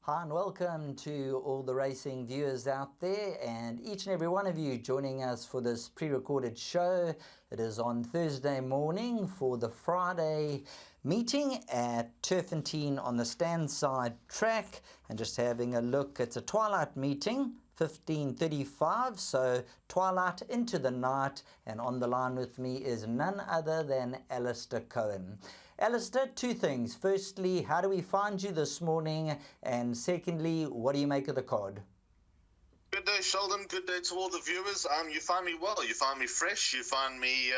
Hi and welcome to all the racing viewers out there and each and every one of you joining us for this pre-recorded show. It is on Thursday morning for the Friday meeting at Turffontein on the Standside track, and just having a look, it's a twilight meeting, 15:35, so twilight into the night, and on the line with me is none other than Alistair Cohen. Alistair, two things. Firstly, how do we find you this morning? And secondly, what do you make of the card? Good day, Sheldon. Good day to all the viewers. You find me well. You find me fresh. You find me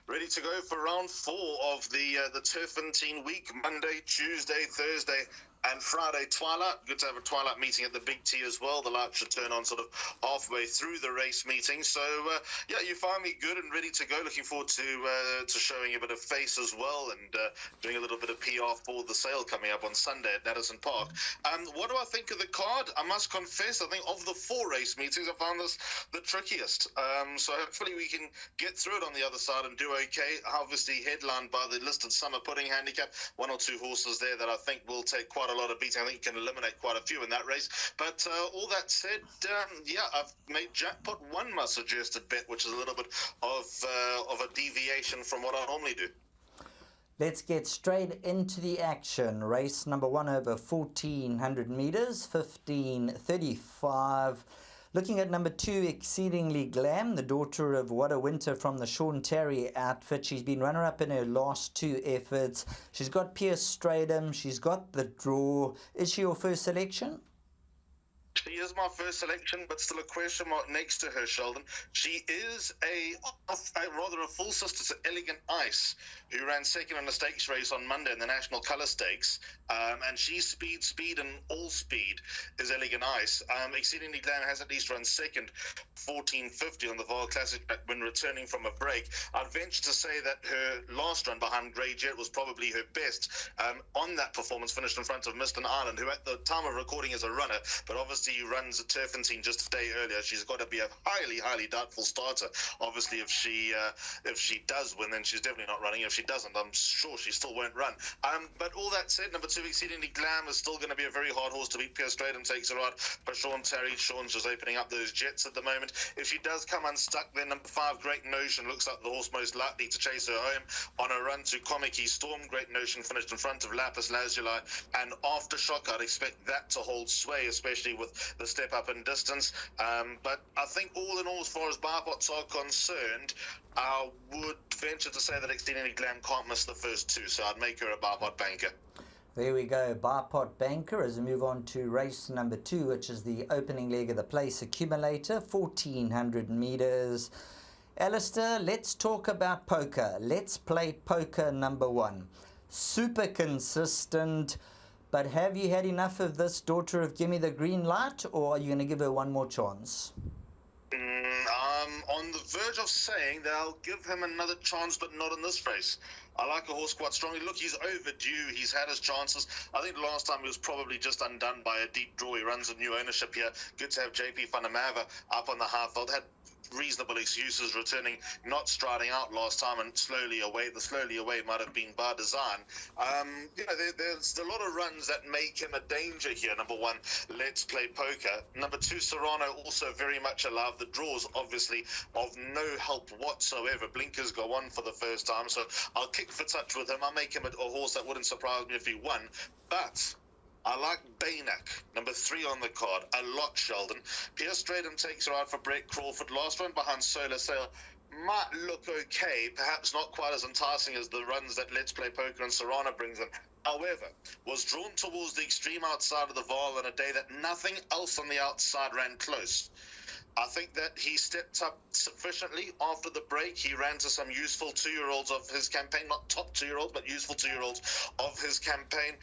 ready to go for round 4 of the Turffontein week. Monday, Tuesday, Thursday, and Friday twilight. Good to have a twilight meeting at the Big T as well. The light should turn on sort of halfway through the race meeting. So, yeah, you find me good and ready to go. Looking forward to showing a bit of face as well and doing a little bit of PR for the sale coming up on Sunday at Madison Park. What do I think of the card? I must confess, I think of the 4 race meetings, I found this the trickiest. So hopefully we can get through it on the other side and do okay. Obviously headlined by the listed summer pudding handicap. 1 or 2 horses there that I think will take quite a lot of beating. I think you can eliminate quite a few in that race. But all that said, yeah, I've made jackpot 1 my suggested bet, which is a little bit of a deviation from what I normally do. Let's get straight into the action. Race number 1 over 1,400 meters, 15:35. Looking at number 2, Exceedingly Glam, the daughter of What a Winter from the Sean Terry outfit. She's been runner-up in her last 2 efforts. She's got Pierce Stradham. She's got the draw. Is she your first selection? She is my first selection, but still a question mark next to her, Sheldon. She is a full sister to Elegant Ice, who ran second in the stakes race on Monday in the National Colour Stakes. And she's speed, and all speed is Elegant Ice. Exceedingly Glam has at least run second, 14:50 on the Vaal Classic when returning from a break. I'd venture to say that her last run behind Grey Jet was probably her best. On that performance, finished in front of Mr. Island, who at the time of recording is a runner, but obviously he runs at Turffontein just a day earlier. She's got to be a highly doubtful starter. Obviously, if she does win, then she's definitely not running. If she doesn't, I'm sure she still won't run. But all that said, number 2, Exceedingly Glam, is still going to be a very hard horse to beat. Pierce Stradham takes her out, but Sean Terry, Sean's just opening up those jets at the moment. If she does come unstuck, then number 5, Great Notion, looks like the horse most likely to chase her home on a run to Comic Storm. Great Notion finished in front of Lapis Lazuli and Aftershock. I'd expect that to hold sway, especially with the step up in distance. But I think all in all, as far as bar pots are concerned, I would venture to say that Exceedingly Glam can't miss the first 2, so I'd make her a bar pot banker. There we go, bar pot banker, as we move on to race number 2, which is the opening leg of the place accumulator, 1,400 meters. Alistair, let's talk about poker. Let's play poker number 1. Super consistent. But have you had enough of this daughter of Gimme the Green Light, or are you going to give her one more chance? I'm on the verge of saying that I'll give him another chance, but not in this race. I like a horse quite strongly. Look, he's overdue. He's had his chances. I think the last time he was probably just undone by a deep draw. He runs a new ownership here. Good to have JP van der Merwe up on the half-field. Had reasonable excuses returning, not striding out last time and slowly away. The slowly away might have been by design. There's a lot of runs that make him a danger here. Number 1, Let's Play Poker. Number 2, Serrano, also very much alive. The draws obviously of no help whatsoever. Blinkers go on for the first time, so I'll kick for touch with him. I'll make him a horse that wouldn't surprise me if he won. But I like Baynak, number 3 on the card, a lot, Sheldon. Pierce Stradham takes her out for Brett Crawford. Last run behind Solar Sail might look okay, perhaps not quite as enticing as the runs that Let's Play Poker and Serrano brings in. However, was drawn towards the extreme outside of the Vaal on a day that nothing else on the outside ran close. I think that he stepped up sufficiently after the break. He ran to some useful 2-year-olds of his campaign, not top 2-year-olds, but useful 2-year-olds of his campaign.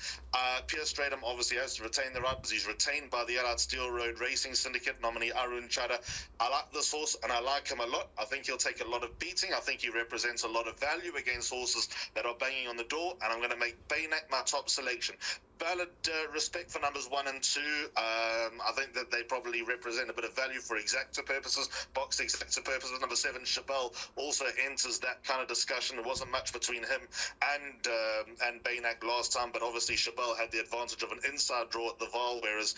Pierce Stradham obviously has to retain the right because he's retained by the Allied Steel Road Racing Syndicate nominee Arun Chadha. I like this horse and I like him a lot. I think he'll take a lot of beating. I think he represents a lot of value against horses that are banging on the door, and I'm going to make Baynak my top selection. valid respect for numbers 1 and 2. I think that they probably represent a bit of value for exacta purposes, box exacta purposes. Number 7, Chabelle, also enters that kind of discussion. There wasn't much between him and Baynak last time, but obviously Chabelle had the advantage of an inside draw at the Val, whereas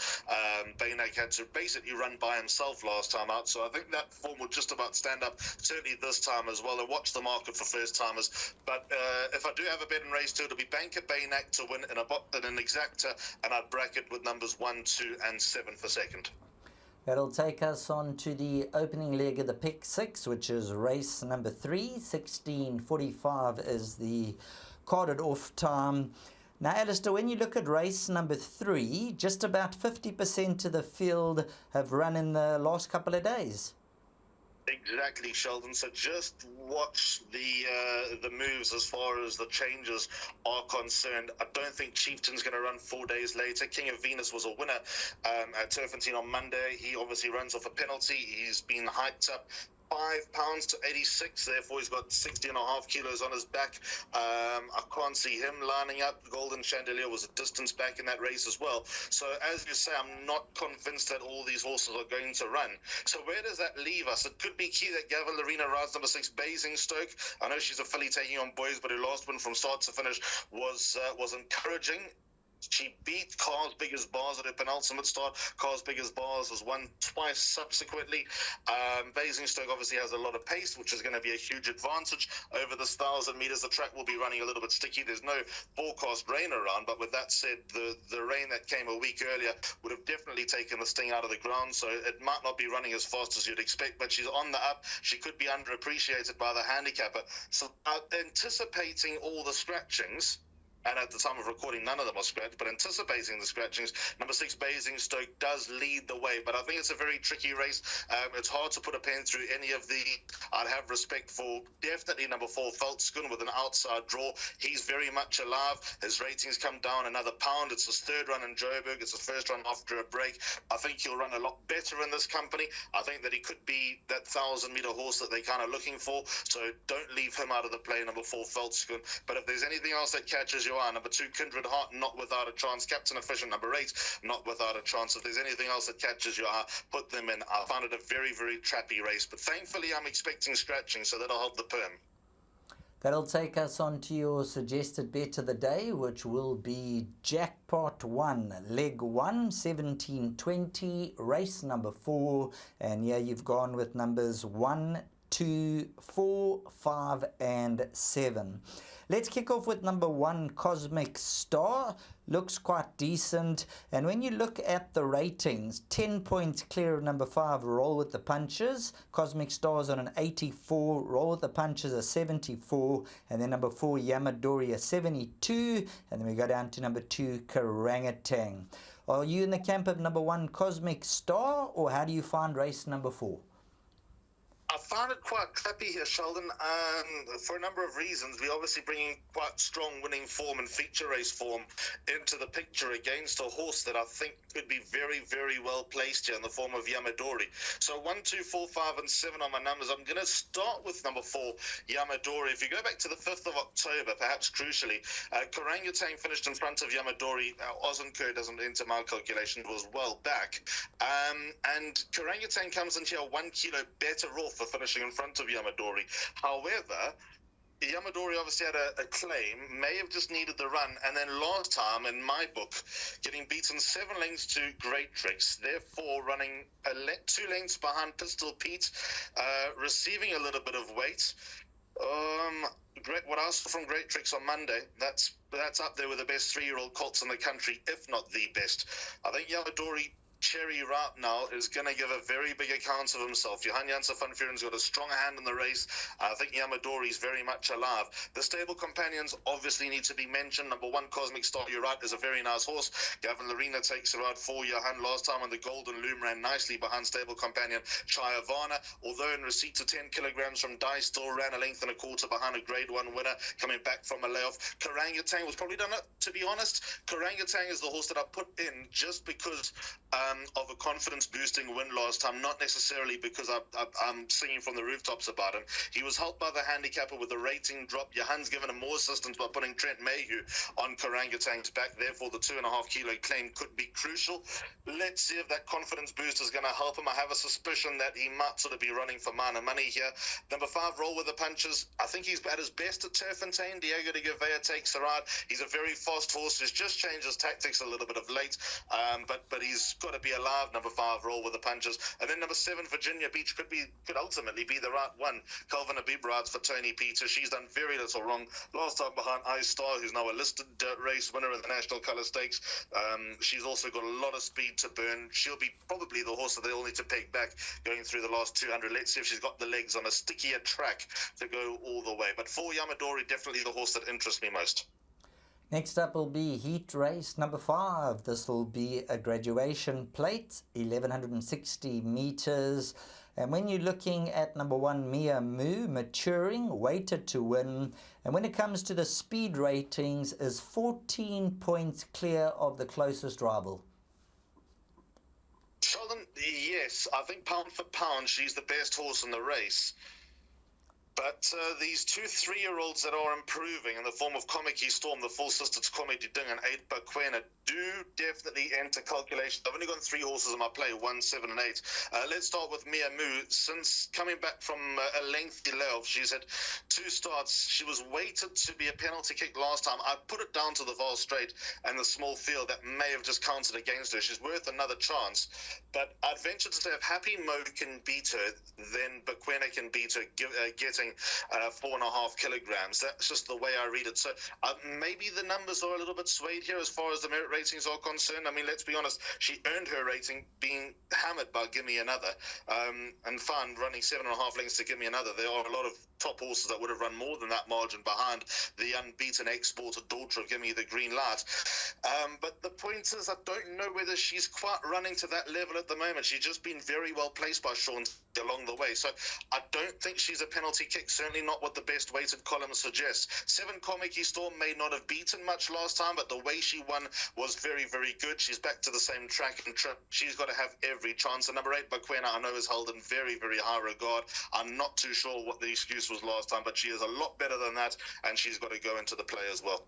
Baynak had to basically run by himself last time out. So I think that form would just about stand up, certainly this time as well. And watch the market for first-timers. But if I do have a bet in race 2, it'll be Banker Baynak to win in an exacta, and I'd bracket with numbers 1, 2, and 7 for second. That'll take us on to the opening leg of the pick 6, which is race number 3. 16:45 is the carded off time. Now, Alistair, when you look at race number 3, just about 50% of the field have run in the last couple of days. Exactly, Sheldon. So just watch the moves as far as the changes are concerned. I don't think Chieftain's going to run 4 days later. King of Venus was a winner at Turffontein on Monday. He obviously runs off a penalty. He's been hiked up 5 pounds to 86, therefore he's got 60.5 kilos on his back. I can't see him lining up. Golden Chandelier was a distance back in that race as well. So as you say, I'm not convinced that all these horses are going to run. So where does that leave us? It could be key that Gavilarina rides number 6, Basingstoke. I know she's a filly taking on boys, but her last win from start to finish was encouraging. She beat Carl's Biggest Bars at her penultimate start. Carl's Biggest Bars has won twice subsequently. Basingstoke obviously has a lot of pace, which is going to be a huge advantage over this 1,000 metres. The track will be running a little bit sticky. There's no forecast rain around, but with that said, the rain that came a week earlier would have definitely taken the sting out of the ground, so it might not be running as fast as you'd expect, but she's on the up. She could be underappreciated by the handicapper. So anticipating all the scratchings, and at the time of recording, none of them are scratched, but anticipating the scratchings, number 6, Basingstoke does lead the way. But I think it's a very tricky race. It's hard to put a pen through any of the... I'd have respect for definitely number 4, Veldskun, with an outside draw. He's very much alive. His ratings come down another pound. It's his 3rd run in Joburg. It's his 1st run after a break. I think he'll run a lot better in this company. I think that he could be that 1,000-metre horse that they're kind of looking for. So don't leave him out of the play, number 4, Veldskun. But if there's anything else that catches you, number 2, Kindred Heart, not without a chance. Captain Efficient, number 8, not without a chance. If there's anything else that catches your eye, put them in. I found it a very, very trappy race, but thankfully I'm expecting scratching, so that'll help the perm. That'll take us on to your suggested bet of the day, which will be Jackpot 1, leg 1, 17:20, race number 4, and yeah, you've gone with numbers 1, 2, 4, 5, and 7. Let's kick off with number 1, Cosmic Star. Looks quite decent. And when you look at the ratings, 10 points clear of number 5, Roll with the Punches. Cosmic Star's on an 84, Roll with the Punches a 74. And then number 4, Yamadori a 72. And then we go down to number 2, Karangatang. Are you in the camp of number 1, Cosmic Star, or how do you find race number 4? I found it quite clappy here, Sheldon, for a number of reasons. We're obviously bringing quite strong winning form and feature race form into the picture against a horse that I think could be very, very well placed here in the form of Yamadori. So 1, 2, 4, 5, and 7 on my numbers. I'm going to start with number 4, Yamadori. If you go back to the 5th of October, perhaps crucially, Karangatang finished in front of Yamadori. Ozenkur doesn't enter my calculation, was well back. And Karangatang comes in here 1 kilo better off for finishing in front of Yamadori. However, Yamadori obviously had a claim, may have just needed the run, and then last time, in my book, getting beaten 7 lengths to Great Tricks, therefore running 2 lengths behind Pistol Pete, receiving a little bit of weight. What I saw from Great Tricks on Monday, that's up there with the best 3-year-old colts in the country, if not the best. I think Yamadori Cherry right now is going to give a very big account of himself. Johan Janssen van Vuuren's got a strong hand in the race. I think Yamadori's very much alive. The stable companions obviously need to be mentioned. Number 1, Cosmic Star, you're right, is a very nice horse. Gavin Larina takes it out for Johan last time, and the Golden Loom ran nicely behind stable companion Chayavana. Although in receipt to 10 kilograms from Dice, still ran a length and a quarter behind a Grade 1 winner coming back from a layoff. Karangatang was probably done it, to be honest. Karangatang is the horse that I put in just because of a confidence-boosting win last time, not necessarily because I'm singing from the rooftops about him. He was helped by the handicapper with the rating drop. Johan's given him more assistance by putting Trent Mayhew on Karangutang's back. Therefore, the 2.5 kilo claim could be crucial. Let's see if that confidence boost is going to help him. I have a suspicion that he might sort of be running for minor money here. Number 5, Roll with the Punches. I think he's at his best at Turffontein. Diego de Gouveia takes a ride. He's a very fast horse who's just changed his tactics a little bit of late, but he's got to be alive. Number 5, Roll with the Punches. And then number 7, Virginia Beach could ultimately be the right one. Calvin Habib rides for Tony Peter. She's done very little wrong. Last time behind Ice Star, who's now a listed race winner in the National Colour Stakes. She's also got a lot of speed to burn. She'll be probably the horse that they all need to peg back going through the last 200. Let's see if she's got the legs on a stickier track to go all the way. But for Yamadori, definitely the horse that interests me most. Next up will be heat race number 5. This will be a graduation plate, 1160 meters. And when you're looking at number 1, Mia Moo, maturing, weighted to win. And when it comes to the speed ratings, is 14 points clear of the closest rival. Sheldon, yes. I think pound for pound, she's the best horse in the race. But these 2 3-year-olds that are improving in the form of Komiki Storm, the full sister to Comedy Ding, and 8 Bakwena do definitely enter calculations. I've only got 3 horses in my play, 1, 7, and 8. Let's start with Mia Moo. Since coming back from a lengthy layoff, she's had 2 starts. She was weighted to be a penalty kick last time. I put it down to the Val Straight and the small field that may have just counted against her. She's worth another chance. But I'd venture to say if Happy Mo can beat her, then Bakwena can beat her, getting 4.5 kilograms. That's just the way I read it. So maybe the numbers are a little bit swayed here as far as the merit ratings are concerned. I mean, let's be honest, she earned her rating being hammered by Gimme Another, and fine, running 7.5 lengths to Gimme Another. There are a lot of top horses that would have run more than that margin behind the unbeaten exporter daughter of Gimme the Green Light. But the point is, I don't know whether she's quite running to that level at the moment. She's just been very well placed by Sean along the way. So I don't think she's a penalty kick, certainly not what the best weighted column suggests. 7 Komiki Storm may not have beaten much last time, but the way she won was very, very good. She's back to the same track and trip. She's got to have every chance. And number 8, Bakwena, I know is held in very, very high regard. I'm not too sure what the excuse was last time, but she is a lot better than that, and she's got to go into the play as well.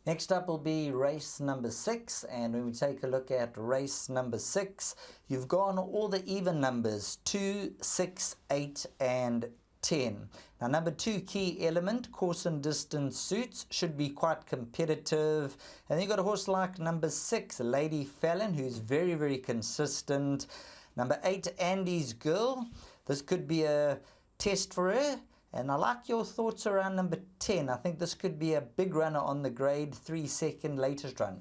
Next up will be race number 6, and when we take a look at race number 6, you've gone all the even numbers, 2, 6, 8 and 10. Now number 2, Key Element, course and distance suits, should be quite competitive. And then you've got a horse like number 6, Lady Fallon, who's very, very consistent. Number 8, Andy's Girl. This could be a test for her. And I like your thoughts around number 10. I think this could be a big runner on the grade 3 second latest run.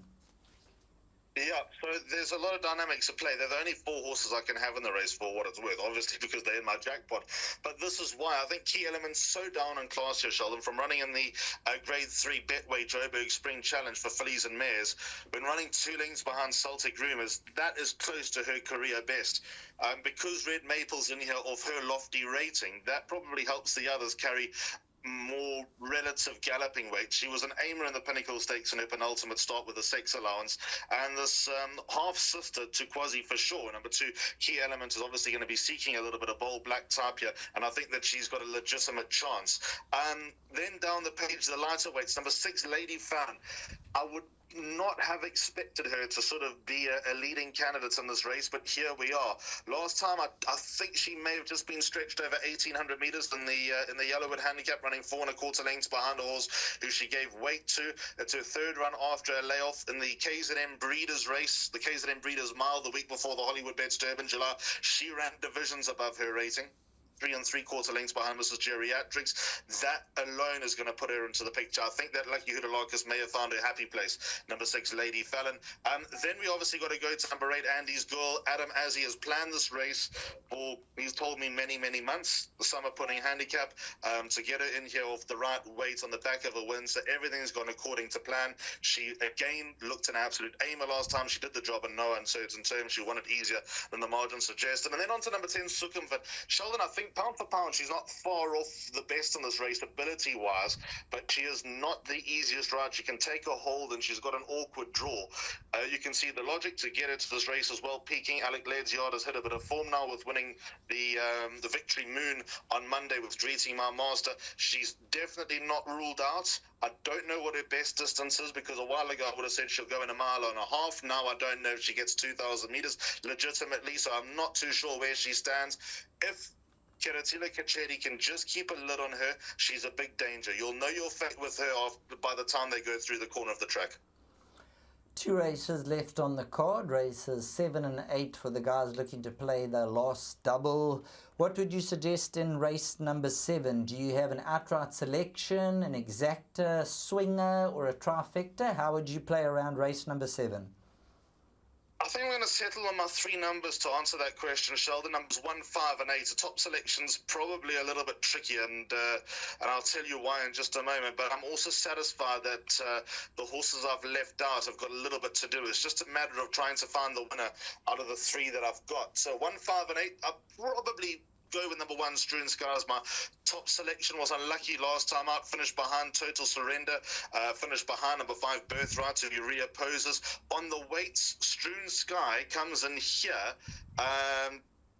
Yeah, so there's a lot of dynamics at play. They're the only 4 horses I can have in the race for what it's worth, obviously because they're in my jackpot. But this is why I think Key Element's so down in class here, Sheldon, from running in the grade 3 Betway Joburg Spring Challenge for fillies and mares. When running 2 lengths behind Celtic Rumours, that is close to her career best. Because Red Maple's in here off her lofty rating, that probably helps the others carry more relative galloping weight. She was an aimer in the Pinnacle Stakes in her penultimate start with a sex allowance, and this half-sister to Quasi for sure, number 2, Key Element, is obviously going to be seeking a little bit of bold black type here, and I think that she's got a legitimate chance. Then down the page, the lighter weights, number 6, Lady Fan. I would not have expected her to sort of be a leading candidate in this race, but here we are. Last time, I think she may have just been stretched over 1,800 meters in the Yellowwood handicap, running 4.25 lengths behind a horse who she gave weight to. It's her 3rd run after a layoff in the KZN Breeders race, the KZN Breeders Mile, the week before the Hollywoodbets Durbanville. She ran divisions above her rating. 3 3/4 lengths behind Mrs. Geriatrics. That alone is going to put her into the picture. I think that Lucky Hoodalakis may have found her happy place. Number 6, Lady Fallon. Then we obviously got to go to number 8, Andy's Girl. Adam Azzi has planned this race for, he's told me, many, many months. The summer putting handicap to get her in here off the right weight on the back of a win. So everything's gone according to plan. She, again, looked an absolute aimer last time. She did the job in no uncertain terms. She won it easier than the margin suggested. And then on to number 10, Sukhumvit. Sheldon, I think think pound for pound, she's not far off the best in this race, ability-wise, but she is not the easiest ride. She can take a hold, and she's got an awkward draw. You can see the logic to get into this race as well. Peaking, Alec Ledyard has hit a bit of form now with winning the Victory Moon on Monday with Greeting My Master. She's definitely not ruled out. I don't know what her best distance is, because a while ago I would have said she'll go in a mile and a half. Now I don't know if she gets 2,000 meters legitimately, so I'm not too sure where she stands. If Keratila Kachedi can just keep a lid on her, she's a big danger. You'll know your fate with her by the time they go through the corner of the track. 2 races left on the card, races 7 and 8 for the guys looking to play the last double. What would you suggest in race number 7? Do you have an outright selection, an exacta, swinger, or a trifecta? How would you play around race number 7? I think I'm going to settle on my 3 numbers to answer that question, Sheldon. Numbers 1, 5, and 8. The top selection's probably a little bit tricky, and I'll tell you why in just a moment. But I'm also satisfied that the horses I've left out have got a little bit to do. It's just a matter of trying to find the winner out of the 3 that I've got. So 1, 5, and 8, I'll probably go with number 1, Strewn Sky, as my top selection. Was unlucky last time out, finished behind Total Surrender, finished behind number 5, Birthright, to Urea Poses. On the weights, Strewn Sky comes in here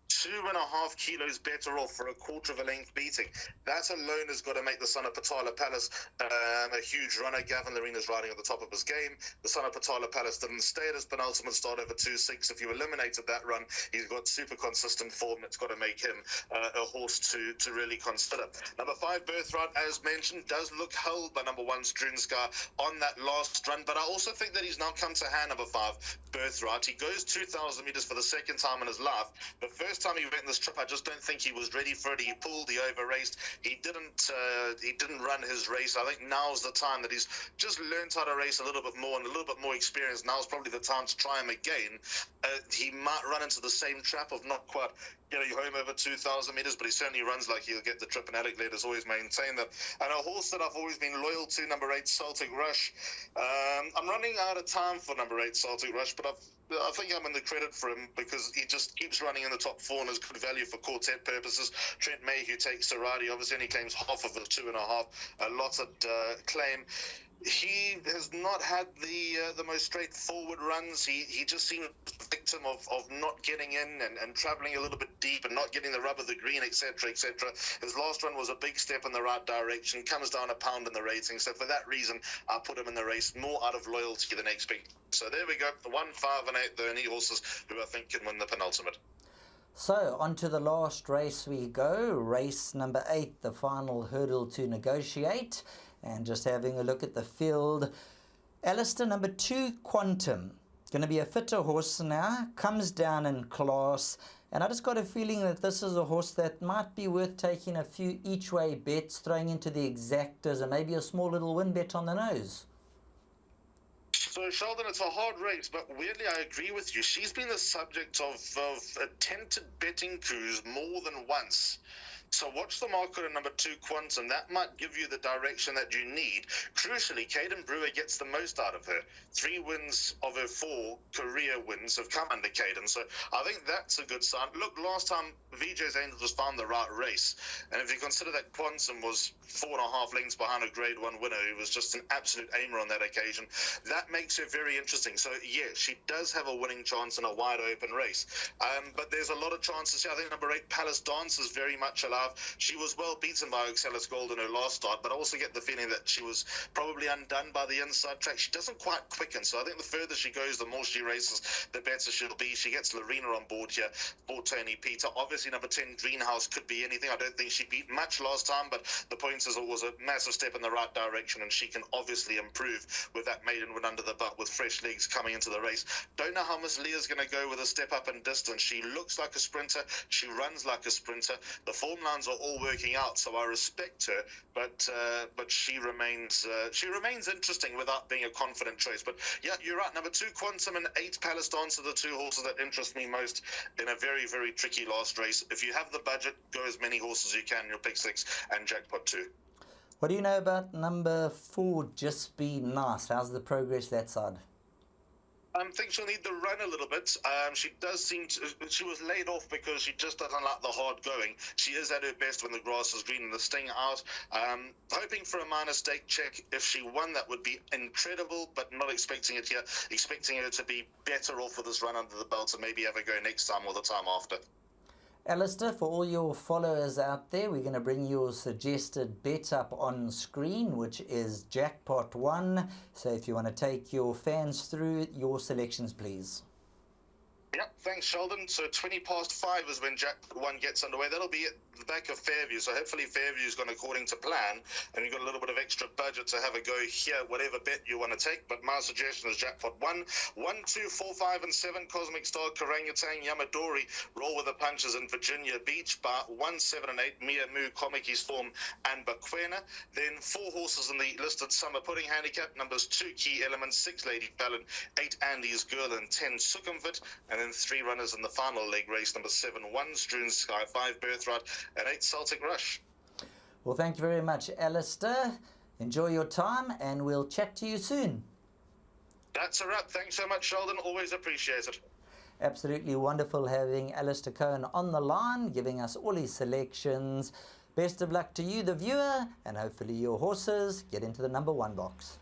2.5 kilos better off for a quarter of a length beating. That alone has got to make the son of Patala Palace a huge runner. Gavin Lorena's riding at the top of his game. The son of Patala Palace didn't stay at his penultimate start over 2.6. If you eliminated that run, he's got super consistent form. It's got to make him a horse to really consider. Number 5, Birthright, as mentioned, does look held by number 1, Strewn Sky on that last run, but I also think that he's now come to hand, number 5, Birthright. He goes 2,000 meters for the second time in his life. The first time he went in this trip, I just don't think he was ready for it. He pulled, he over-raced. He didn't run his race. I think now's the time that he's just learned how to race a little bit more and a little bit more experience. Now's probably the time to try him again. He might run into the same trap of not quite getting home over 2,000 meters, but he certainly runs like he'll get the trip, and Alec Led has always maintained that. And a horse that I've always been loyal to, number 8, Celtic Rush. I'm running out of time for number 8, Celtic Rush, but I think I'm in the credit for him because he just keeps running in the top 4 and is good value for quartet purposes. Trent Mayhew takes Serrati, obviously only claims half of the 2.5. Lots of claim. He has not had the most straightforward runs. He just seems a victim of not getting in and travelling a little bit deep and not getting the rub of the green, etc., etc. His last run was a big step in the right direction, comes down a pound in the rating. So for that reason, I put him in the race more out of loyalty than expect. So there we go, 1, 5, and 8, the only horses who I think can win the penultimate. So, on to the last race we go, race number 8, the final hurdle to negotiate. And just having a look at the field, Alistair, number 2, Quantum. Going to be a fitter horse now, comes down in class. And I just got a feeling that this is a horse that might be worth taking a few each-way bets, throwing into the exactas, and maybe a small little win bet on the nose. So, Sheldon, it's a hard race, but weirdly, I agree with you. She's been the subject of attempted betting coups more than once. So watch the market at number 2, Quantum. That might give you the direction that you need. Crucially, Caden Brewer gets the most out of her. 3 wins of her 4 career wins have come under Caden. So I think that's a good sign. Look, last time VJ's Angels was found the right race. And if you consider that Quantum was 4.5 lengths behind a Grade 1 winner who was just an absolute aimer on that occasion, that makes her very interesting. So, yeah, she does have a winning chance in a wide open race. But there's a lot of chances here. I think number 8, Palace Dance, is very much alive. She was well beaten by Oxalis Gold in her last start, but I also get the feeling that she was probably undone by the inside track. She doesn't quite quicken, so I think the further she goes, the more she races, the better she'll be. She gets Lorena on board here for Tony Peter. Obviously, number 10, Greenhouse, could be anything. I don't think she beat much last time, but the point is it was a massive step in the right direction, and she can obviously improve with that maiden win under the belt with fresh legs coming into the race. Don't know how Miss Leah's going to go with a step up in distance. She looks like a sprinter. She runs like a sprinter. The form lines are all working out, so I respect her, but she remains interesting without being a confident choice. But yeah, you're right. Number 2, Quantum, and 8, Palace Dance are the 2 horses that interest me most in a very, very tricky last race. If you have the budget, go as many horses as you can in your pick 6 and jackpot 2. What do you know about number 4, Just Be Nice? How's the progress that side? I think she'll need the run a little bit. She does seem to. She was laid off because she just doesn't like the hard going. She is at her best when the grass is green and the sting out. Hoping for a minor stake check. If she won, that would be incredible, but not expecting it here. Expecting her to be better off with this run under the belt and maybe have a go next time or the time after. Alistair, for all your followers out there, we're going to bring your suggested bet up on screen, which is Jackpot 1. So if you want to take your fans through your selections, please. Yep, thanks, Sheldon. So 5:20 is when Jack 1 gets underway. That'll be at the back of Fairview. So hopefully Fairview's gone according to plan, and you've got a little bit of extra budget to have a go here, whatever bet you want to take. But my suggestion is Jackpot 1, 1, 2, 4, 5, and 7. Cosmic Star, Karangutang, Yamadori, Roll with the Punches in Virginia Beach. Bar 1, 7, and 8, Mia Moo, Komiki's Form, and Bakwena. Then 4 horses in the listed Summer Pudding handicap. Numbers 2, Key Elements, 6, Lady Fallon, 8, Andy's Girl, and 10, Sukhumvit. And then 3 runners in the final leg race. Number 7, 1, Strewn Sky, 5, Birthright, and 8, Celtic Rush. Well, thank you very much, Alistair. Enjoy your time, and we'll chat to you soon. That's a wrap. Thanks so much, Sheldon. Always appreciate it. Absolutely wonderful having Alistair Cohen on the line, giving us all his selections. Best of luck to you, the viewer, and hopefully your horses get into the number 1 box.